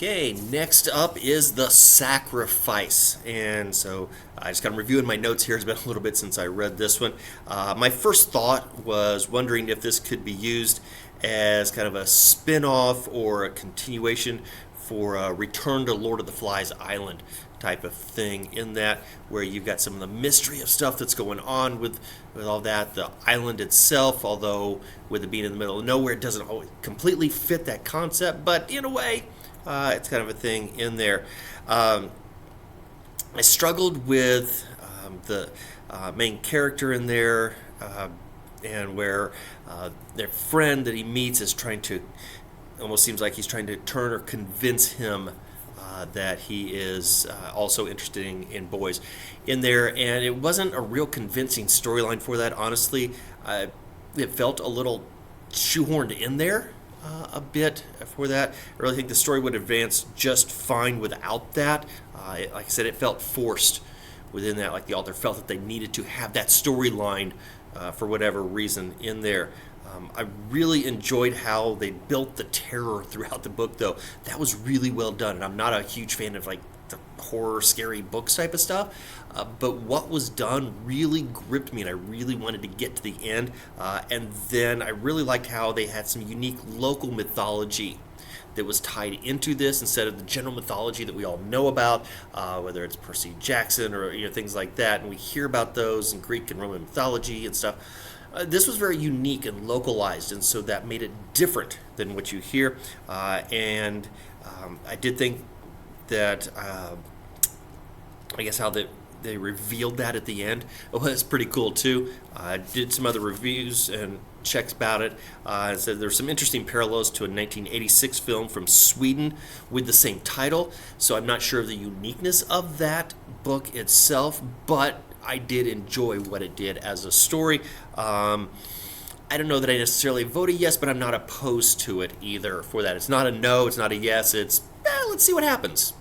Okay, next up is The Sacrifice. And so I just got reviewing my notes here. It's been a little bit since I read this one. My first thought was wondering if this could be used as kind of a spin off or a continuation for a Return to Lord of the Flies Island type of thing, in that where you've got some of the mystery of stuff that's going on with all that. The island itself, although with it being in the middle of nowhere, it doesn't always completely fit that concept, but in a way, it's kind of a thing in there. I struggled with the main character in there, and where their friend that he meets is trying to, almost seems like he's trying to turn or convince him that he is also interested in boys in there, and it wasn't a real convincing storyline for that, honestly. It felt a little shoehorned in there a bit for that. I really think the story would advance just fine without that. Like I said, it felt forced within that, like the author felt that they needed to have that storyline for whatever reason in there. I really enjoyed how they built the terror throughout the book, though. That was really well done, and I'm not a huge fan of like the horror, scary books type of stuff, but what was done really gripped me, and I really wanted to get to the end. And then I really liked how they had some unique local mythology that was tied into this instead of the general mythology that we all know about, whether it's Percy Jackson or things like that, and we hear about those in Greek and Roman mythology and stuff. This was very unique and localized, and so that made it different than what you hear. And I did think that, I guess how they revealed that at the end was pretty cool too. I did some other reviews and checks about it. It said there's some interesting parallels to a 1986 film from Sweden with the same title. So I'm not sure of the uniqueness of that book itself, but I did enjoy what it did as a story. I don't know that I necessarily voted yes, but I'm not opposed to it either for that. It's not a no, it's not a yes, it's let's see what happens.